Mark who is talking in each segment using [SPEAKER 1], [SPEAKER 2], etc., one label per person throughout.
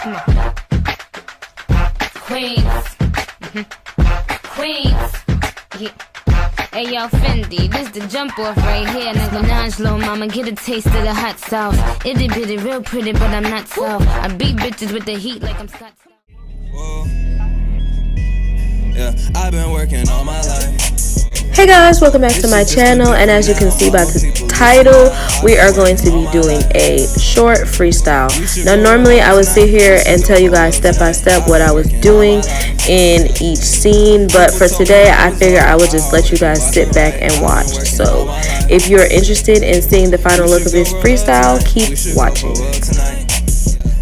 [SPEAKER 1] Come on. Queens. Queens. Yeah. Hey yo, Fendi, this the jump off right here. Nigga, Naj, little mama, get a taste of the hot sauce. Itty bitty, real pretty, but I'm not soft. I beat bitches with the heat like I'm Scott.
[SPEAKER 2] Whoa. Yeah, I've been working all my life.
[SPEAKER 3] Hey guys, welcome back to my channel, and as you can see by the title, we are going to be doing a short freestyle. Now normally I would sit here and tell you guys step by step what I was doing in each scene, but for today I figured I would just let you guys sit back and watch. So if you're interested in seeing the final look of this freestyle, keep watching.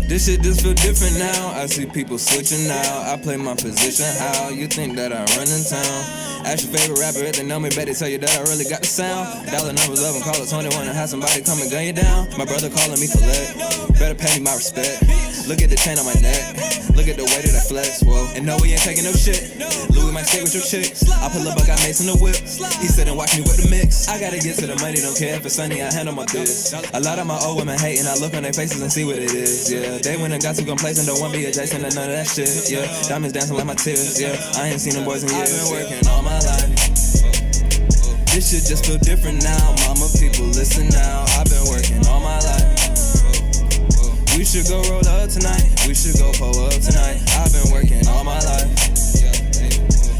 [SPEAKER 2] This shit just feel different now. I see people switching now. I play my position how you think that I run in town. Ask your favorite rapper if they know me, better tell you that I really got the sound. Dollar numbers up and call it 21 and have somebody come and gun you down. My brother calling me collect, better pay me my respect. Look at the chain on my neck, look at the way that I flex, whoa. And no, we ain't taking no shit. Louis might stay with your chicks. I pull up, I got Mace in the whip. He sit and watch me with the mix. I gotta get to the money, don't care if it's sunny, I handle my biz. A lot of my old women hating, I look on their faces and see what it is, yeah. They went and got too complacent, don't want to be adjacent to none of that shit, yeah. Diamonds dancing like my tears, yeah. I ain't seen them boys in years. I've been working all my life. This shit just feel different now. Mama, people listen now. I've been working all my life. We should go roll up tonight. We should go pull up tonight. I've been working all my life.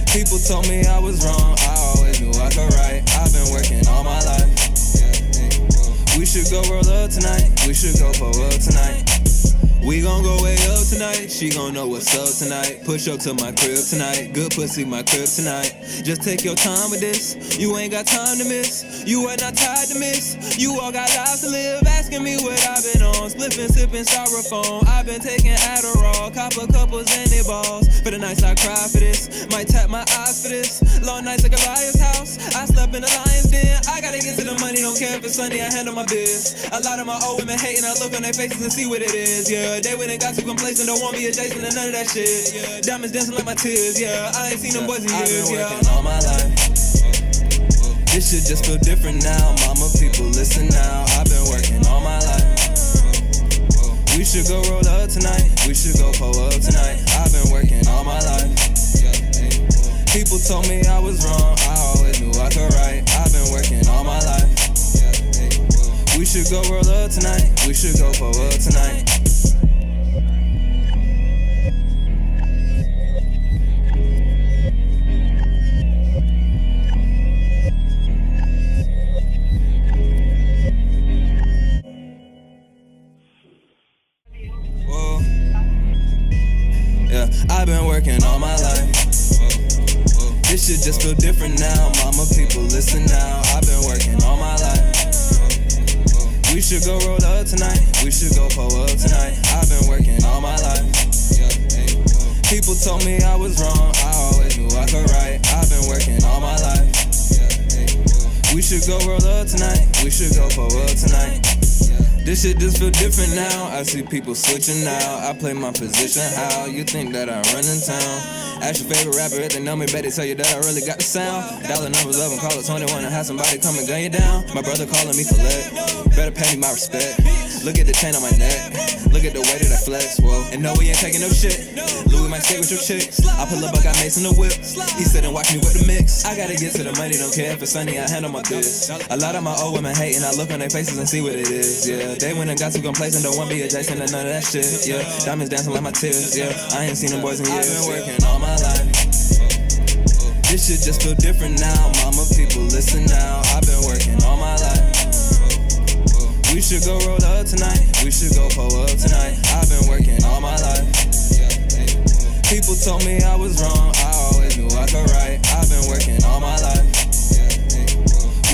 [SPEAKER 2] People told me I was wrong. I always knew I could right. I've been working all my life. We should go roll up tonight. We should go pull up tonight. We gon' go way up tonight, she gon' know what's up tonight. Push up to my crib tonight, good pussy my crib tonight. Just take your time with this, you ain't got time to miss. You are not tired to miss, you all got lives to live. Asking me what I've been on, spliffin', sippin' styrofoam. I've been taking Adderall, copper couples and they balls. For the nights I cry for this, might tap my eyes for this. Long nights like a liar's house, I slept in the lion's den. I gotta get to the money, don't care if it's sunny, I handle my biz. A lot of my old women hating, I look on their faces and see what it is, yeah. They went and got too complacent, don't want me adjacent to none of that shit, yeah. Diamonds dancing like my tears, yeah. I ain't seen them boys in years, yeah. I've been working all my life. This shit just feel different now. Mama, people listen now. I've been working all my life. We should go roll up tonight. We should go pull up tonight. I've been working all my life. People told me I was wrong. I always knew I could right. I've been working all my life. We should go roll up tonight. We should go pull up tonight. I've been working all my life. This shit just feel different now. Mama, people listen now. I've been working all my life. We should go roll up tonight. We should go pull up tonight. I've been working all my life. People told me I was wrong. I always knew I could right. I've been working all my life. We should go roll up tonight. We should go pull up tonight. This shit just feel different now. I see people switching now. I play my position how you think that I run in town. Ask your favorite rapper if they know me, better tell you that I really got the sound. Dollar numbers up and call it 21 and have somebody come and gun you down. My brother calling me collect, better pay me my respect. Look at the chain on my neck, look at the way that I flex, whoa. And no, we ain't taking no shit. Louis might stay with your chicks. I pull up, I got Mace in the whip. He sit and watch me with the mix. I gotta get to the money, don't care if it's sunny, I handle my biz. A lot of my old women hating, I look on their faces and see what it is, yeah. They went and got too complacent, don't want to be adjacent to none of that shit, yeah. Diamonds dancing like my tears, yeah. I ain't seen them boys in years. I've been working all my life. This shit just feel different now. Mama, people listen now. I've been working all my life. We should go roll up tonight. We should go pull up tonight. I've been working all my life. People told me I was wrong. I always knew I could right. I've been working all my life.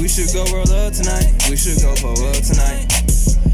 [SPEAKER 2] We should go roll up tonight. We should go pull up tonight.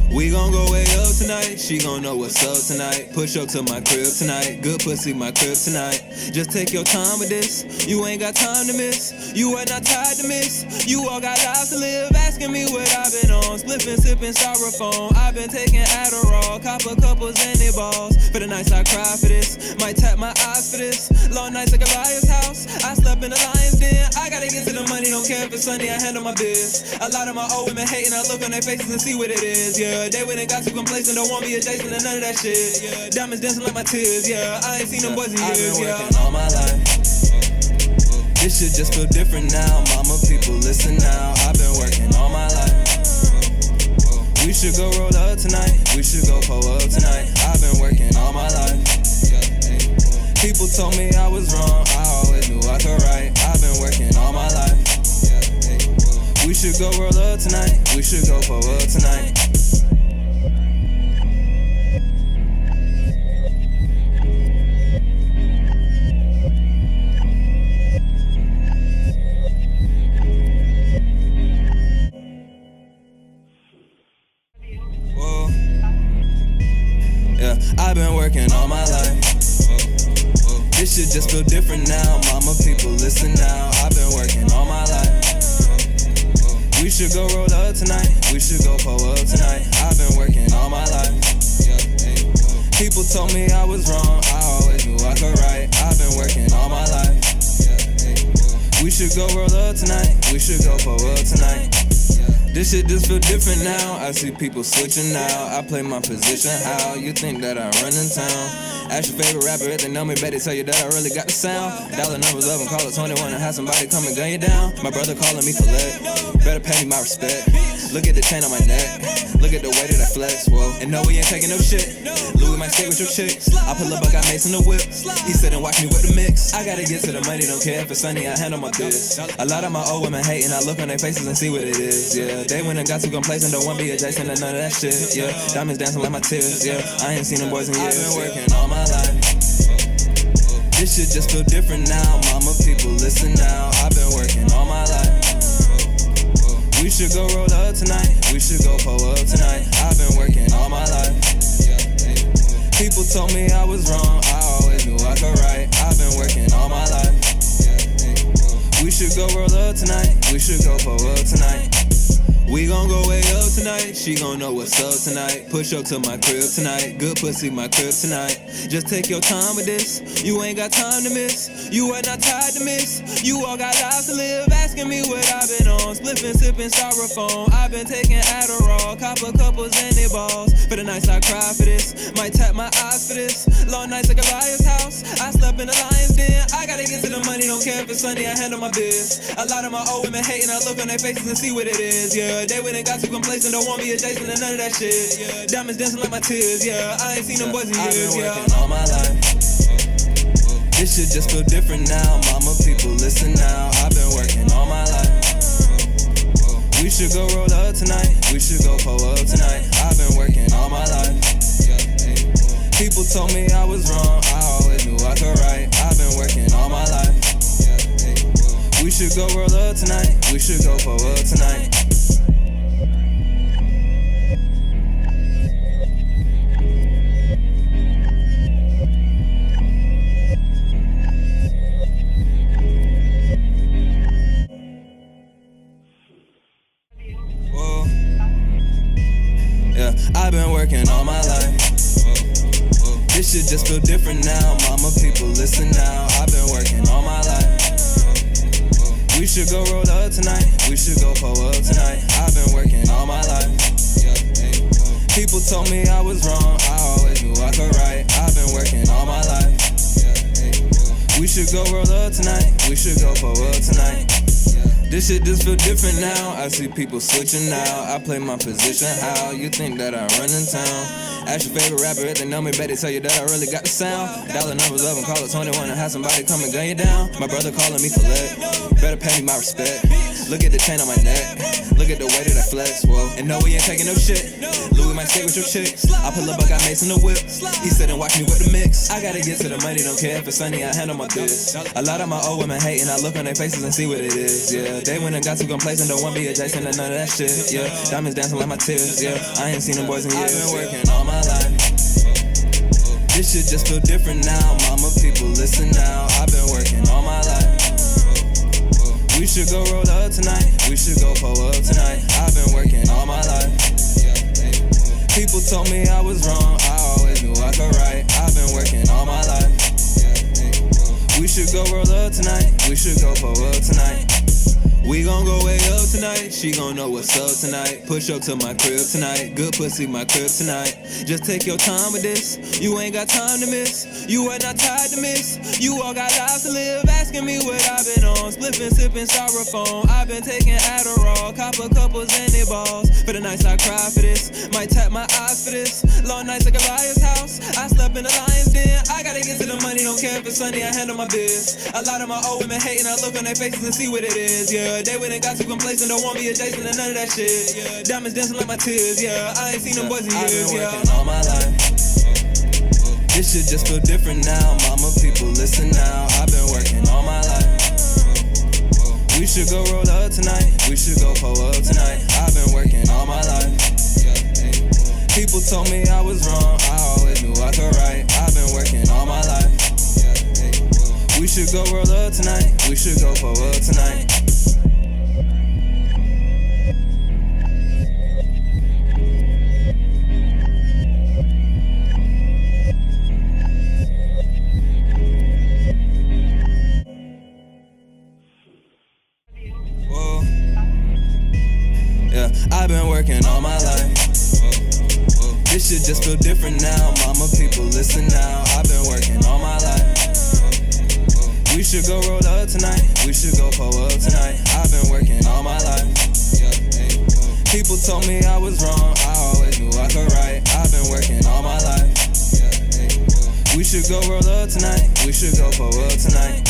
[SPEAKER 2] We gon' go way up tonight, she gon' know what's up tonight. Push up to my crib tonight, good pussy my crib tonight. Just take your time with this, you ain't got time to miss. You are not tired to miss, you all got lives to live. Asking me what I've been on, spliffin', sippin' styrofoam. I've been taking Adderall, copper couples and they balls. For the nights I cry for this, might tap my eyes for this. Long nights like a liar's house, I slept in the lion's den. I I gotta get to the money, don't care if it's sunny, I handle my biz. A lot of my old women hating, I look on their faces and see what it is, yeah. They went and got too complacent, don't want me adjacent to none of that shit, yeah. Diamonds dancing like my tears, yeah. I ain't seen them boys in years, yeah. I've been working all my life. This shit just feel different now. Mama, people listen now. I've been working all my life. We should go roll up tonight. We should go pull up tonight. I've been working all my life. People told me I was wrong. I always knew I could right. I've been working all my life. We should go roll up tonight. We should go pull up tonight. I've been working all my life. This shit just feel different now. Mama, people listen now. I've been working all my life. We should go roll up tonight. We should go pull up tonight. I've been working all my life. People told me I was wrong. I always knew I could right. I've been working all my life. We should go roll up tonight. We should go pull up tonight. This shit just feel different now. I see people switching now. I play my position how you think that I run in town. Ask your favorite rapper if they know me, better tell you that I really got the sound. Dollar numbers up and call it 21 and have somebody come and gun you down. My brother calling me collect, better pay me my respect. Look at the chain on my neck, look at the way that I flex, whoa. And no, we ain't taking no shit. Louis might stay with your chicks. I pull up, I got Mace in the whip. He sit and watch me with the mix. I gotta get to the money, don't care if it's sunny, I handle my biz. A lot of my old women hating, I look on their faces and see what it is, yeah. They went and got too complacent, don't want to be adjacent to none of that shit, yeah. Diamonds dancing like my tears, yeah. I ain't seen them boys in years. I've been working all my life. This shit just feel different now. Mama, people listen now. I've been working all my life. We should go roll up tonight. We should go pull up tonight. I've been working all my life. People told me I was wrong. I always knew I could right. I've been working all my life. We should go roll up tonight. We should go pull up tonight. We gon' go way up tonight, she gon' know what's up tonight. Push up to my crib tonight, good pussy my crib tonight. Just take your time with this, you ain't got time to miss. You are not tired to miss, you all got lives to live. Asking me what I've been on, spliffing, sipping styrofoam. I've been taking Adderall, copper couples and they balls. For the nights I cry for this, might tap my eyes for this. Long nights like a liar's house, I slept in a lion's den. I gotta get to the money, don't care if it's sunny, I handle my biz. A lot of my old women hating, I look on their faces and see what it is, yeah. They went and got too complacent, don't want me adjacent to none of that shit, yeah. Diamonds dancing like my tears, yeah. I ain't seen them boys in years, yeah. I've been working all my life. This shit just feel different now. Mama, people listen now. I've been working all my life. We should go roll up tonight. We should go pull up tonight. I've been working all my life. People told me I was wrong. I always knew I could right. I've been working all my life. We should go roll up tonight. We should go pull up tonight. I've been working all my life. This shit just feel different now. Mama, people listen now. I've been working all my life. We should go roll up tonight. We should go pull up tonight. I've been working all my life. People told me I was wrong. I always knew I could right. I've been working all my life. We should go roll up tonight. We should go pull up tonight. This shit just feel different now. I see people switching now. I play my position how you think that I run in town. Ask your favorite rapper if they know me, better tell you that I really got the sound. Dollar numbers up and call it 21 and have somebody come and gun you down. My brother calling me collect, better pay me my respect. Look at the chain on my neck, look at the way that I flex, whoa. And no, we ain't taking no shit. Louis might stay with your chicks. I pull up, I got Mace in the whip. He sit and watch me with the mix. I gotta get to the money, don't care if it's sunny, I handle my biz. A lot of my old women hating, I look on their faces and see what it is, yeah. They went and got too complacent, don't want to be adjacent to none of that shit, yeah. Diamonds dancing like my tears, yeah. I ain't seen them boys in years. I've been working all my life. This shit just feel different now. Mama, people listen now. I've been working all my life. We should go roll up tonight. We should go pull up tonight. I've been working all my life. People told me I was wrong. I always knew I could right. I've been working all my life. We should go roll up tonight. We should go pull up tonight. We gon' go way up tonight, she gon' know what's up tonight. Push up to my crib tonight, good pussy my crib tonight. Just take your time with this, you ain't got time to miss. You are not tired to miss, you all got lives to live. Asking me what I've been on, spliffing, sipping styrofoam. I've been taking Adderall, copper couples and they balls. For the nights I cry for this, might tap my eyes for this. Long nights like a liar's house, I slept in the lion's den. I gotta get to the money, don't care if it's sunny, I handle my biz. A lot of my old women hating, I look on their faces and see what it is, yeah. They went and got too complacent, don't want me adjacent to none of that shit, yeah. Diamonds dancing like my tears, yeah. I ain't seen them boys in years, yeah. I've been working all my life. This shit just feel different now. Mama, people, listen now. I've been working all my life. We should go roll up tonight. We should go pull up tonight. I've been working all my life. People told me I was wrong. I always knew I could right. I've been working all my life. We should go roll up tonight. We should go pull up tonight. I've been working all my life. This shit just feel different now. Mama, people, listen now. I've been working all my life. We should go roll up tonight. We should go pull up tonight. I've been working all my life. People told me I was wrong. I always knew I could right. I've been working all my life. We should go roll up tonight. We should go pull up tonight.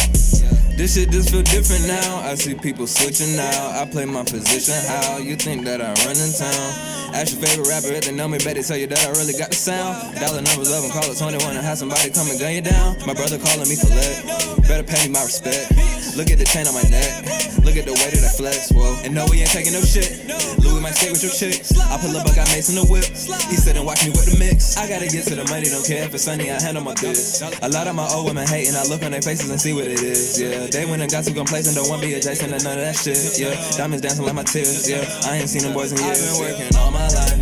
[SPEAKER 2] This shit just feel different now. I see people switching now. I play my position how you think that I run in town. Ask your favorite rapper if they know me, better tell you that I really got the sound. Dollar numbers up and call it 21 and have somebody come and gun you down. My brother calling me collect, better pay me my respect. Look at the chain on my neck, look at the way that I flex, whoa. And no, we ain't taking no shit. Louis might skate with your chicks. I pull up, I got Mace in the whip. He said and watch me with the mix. I gotta get to the money, don't care if it's sunny, I handle my biz. A lot of my old women hating, I look on their faces and see what it is, yeah. They went and got too complacent, don't want to be adjacent to none of that shit, yeah. Diamonds dancing like my tears, yeah. I ain't seen them boys in years. I've been working all my life.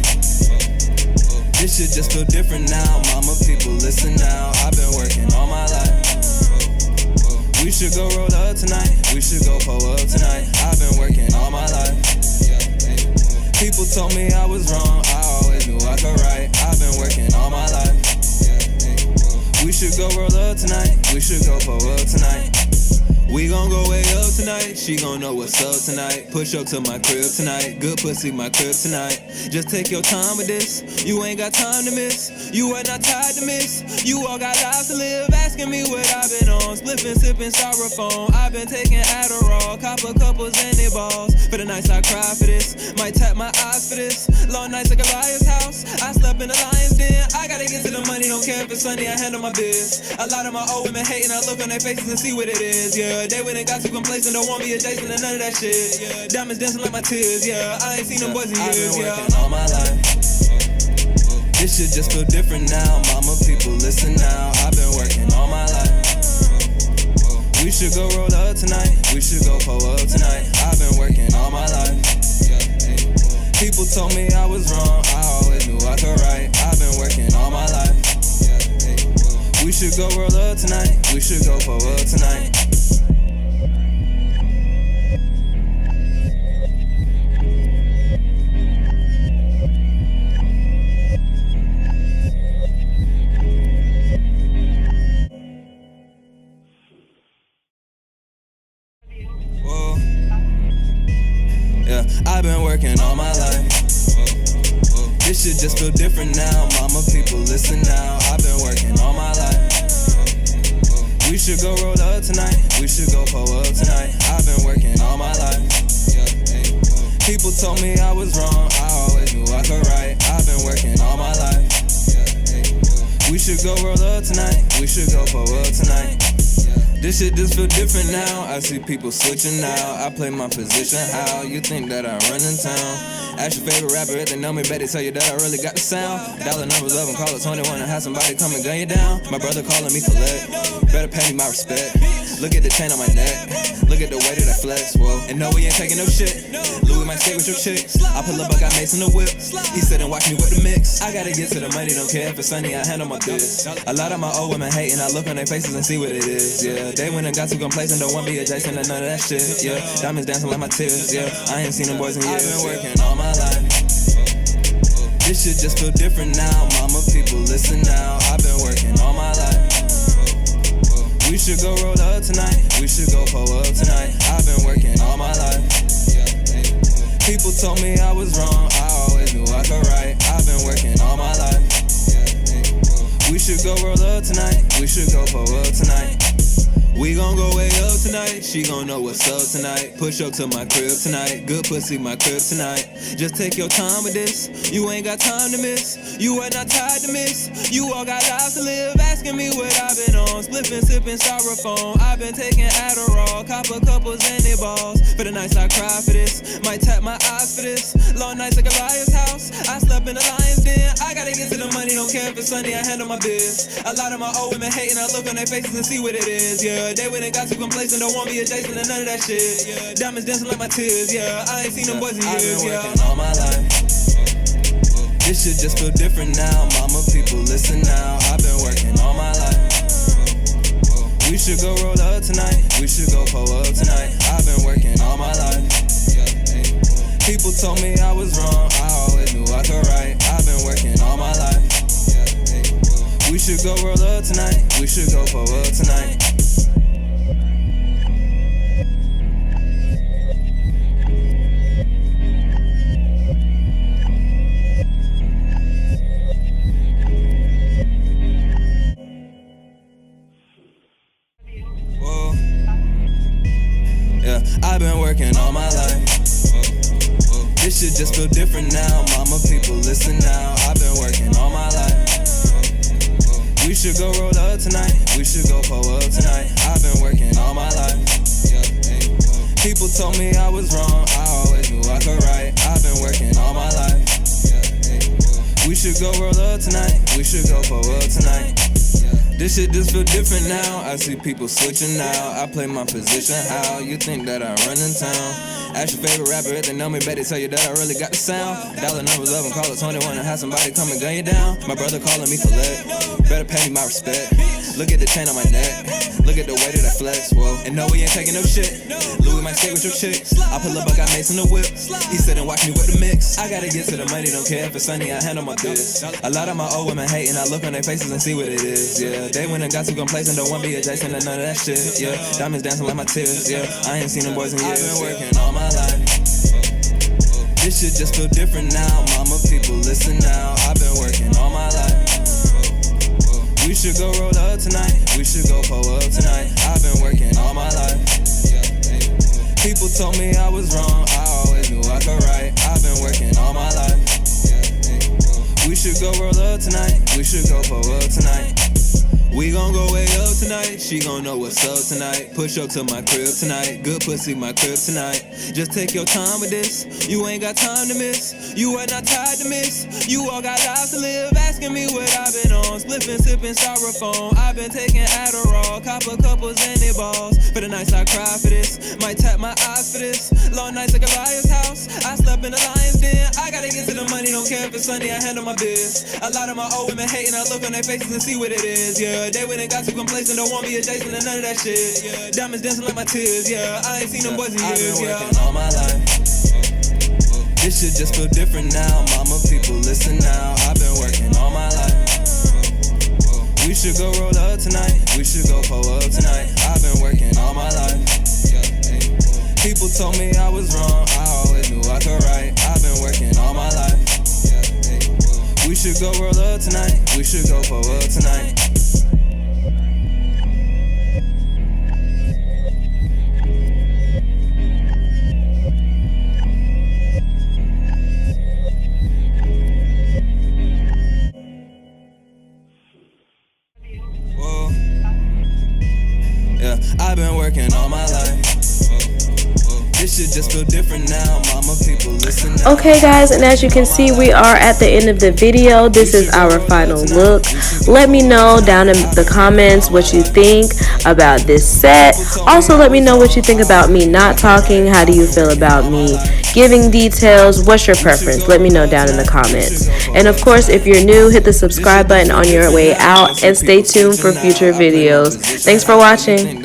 [SPEAKER 2] This shit just feel different now. Mama, people, listen now. I've been working all my life. We should go roll up tonight. We should go pull up tonight. I've been working all my life. People told me I was wrong. I always knew I could right. I've been working all my life. We should go roll up tonight. We should go pull up tonight. We gon' go way up tonight, she gon' know what's up tonight. Push up to my crib tonight, good pussy my crib tonight. Just take your time with this, you ain't got time to miss. You are not tired to miss, you all got lives to live. Asking me what I've been on, spliffing, sipping styrofoam. I've been taking Adderall, copper couples and they balls. For the nights I cry for this, might tap my eyes for this. Long nights like a liar's house, I slept in the lion's den. I gotta get to the money, don't care if it's sunny, I handle my biz. A lot of my old women hating, I look on their faces and see what it is, yeah. They went and got too complacent, don't want me adjacent to none of that shit, yeah. Diamonds dancing like my tears, yeah. I ain't seen them boys in years, yeah. I've been working all my life. This shit just feel different now. Mama, people, listen now. I've been working all my life. We should go roll up tonight. We should go pull up tonight. I've been working all my life. People told me I was wrong. I always knew I could right. I've been working all my life. We should go roll up tonight. We should go pull up tonight. I've been working all my life. This shit just feel different now. Mama, people, listen now. I've been working all my life. We should go roll up tonight. We should go pull up tonight. I've been working all my life. People told me I was wrong. I always knew I could right. I've been working all my life. We should go roll up tonight. We should go pull up tonight. This shit just feel different now. I see people switching now. I play my position how you think that I run in town. Ask your favorite rapper if they know me, better tell you that I really got the sound. Dollar numbers up and call it 21 and have somebody come and gun you down. My brother calling me collect, better pay me my respect. Look at the chain on my neck, look at the way that I flex, whoa. And no, we ain't taking no shit. Louis might skate with your chicks. I pull up, I got Mace in the whip. He said and watch me with the mix. I gotta get to the money, don't care if it's sunny, I handle my biz. A lot of my old women hating, I look on their faces and see what it is, yeah. yeah. They went and got too complacent, don't want to be adjacent to none of that shit, yeah. Diamonds dancing like my tears, yeah. I ain't seen them boys in years. I've been working all my life. This shit just feel different now, mama, people listen now. I've been working all my life. We should go roll up tonight, we should go pull up tonight. I've been working all my life. People told me I was wrong, I always knew I could right. I've been working all my life. We should go roll up tonight, we should go pull up tonight. We gon' go way up tonight, she gon' know what's up tonight. Push up to my crib tonight, good pussy my crib tonight. Just take your time with this, you ain't got time to miss. You are not tired to miss, you all got lives to live. Asking me what I've been on, spliffing, sipping styrofoam. I've been taking Adderall, copper couples and they balls. For the nights I cry for this, might tap my eyes for this. Long nights like a liar's house, I slept in the lion's den. I gotta get to the money, don't care if it's sunny, I handle my biz. A lot of my old women hating, I look on their faces and see what it is, yeah. They went and got too complacent, don't want me adjacent to none of that shit, yeah. Diamonds dancing like my tears, yeah. I ain't seen them boys in years, yeah. I've been working all my life. This shit just feel different now, mama, people listen now. I've been working all my life. We should go roll up tonight, we should go pull up tonight. I've been working all my life. People told me I was wrong, I always knew I could right. I've been working all my life. We should go roll up tonight, we should go pull up tonight. I've been working all my life. This shit just feel different now, mama, people listen now. I've been working all my life. We should go roll up tonight, we should go pull up tonight. I've been working all my life. People told me I was wrong, I always knew I could right. I've been working all my life. We should go roll up tonight, we should go pull up tonight. This shit just feel different now, I see people switching now. I play my position how, you think that I run in town. Ask your favorite rapper if they know me, better tell you that I really got the sound. Dollar numbers up and call it 21 and have somebody come and gun you down. My brother calling me collect, better pay me my respect. Look at the chain on my neck, look at the way that I flex, whoa. And no, we ain't taking no shit, Louis might stay with your chick. I pull up, I got Mace in the whip, he sit and watch me with the mix. I gotta get to the money, don't care if it's sunny, I handle my biz. A lot of my old women hating, I look on their faces and see what it is, yeah. They went and got too complacent, don't want to be adjacent to none of that shit, yeah. Diamonds dancing like my tears, yeah. I ain't seen them boys in years. I've been working all my life. This shit just feel different now, mama, people listen now. I've been working all my life. We should go roll up tonight, we should go pull up tonight. I've been working all my life. People told me I was wrong, I always knew I could right. I've been working all my life. We should go roll up tonight, we should go pull up tonight. We gon' go way up tonight, she gon' know what's up tonight. Push up to my crib tonight, good pussy my crib tonight. Just take your time with this, you ain't got time to miss. You are not tired to miss, you all got lives to live. Asking me what I've been on, spliffing, sipping styrofoam. I've been taking Adderall, copper couples and they balls. For the nights I cry for this, might tap my eyes for this. Long nights like a liar's house, I slept in the lion's den. I gotta get to the money, don't care if it's sunny, I handle my biz. A lot of my old women hating, I look on their faces and see what it is, yeah. They went and got too complacent, don't want me adjacent to none of that shit, yeah. Diamonds dancing like my tears, yeah. I ain't seen them boys in years, yeah. I've been working all my life. This shit just feel different now, mama, people listen now. I've been working all my life. We should go roll up tonight, we should go pull up tonight. I've been working all my life. People told me I was wrong, I always knew I could right. I've been working all my life. We should go roll up tonight, we should go pull up tonight. I've been working all my life. This shit just feel different now, mama, people listen now.
[SPEAKER 3] Okay guys, and as you can see, we are at the end of the video. This is our final look. Let me know down in the comments what you think about this set. Also let me know what you think about me not talking. How do you feel about me giving details? What's your preference? Let me know down in the comments. And of course, if you're new, hit the subscribe button on your way out and stay tuned for future videos. Thanks for watching.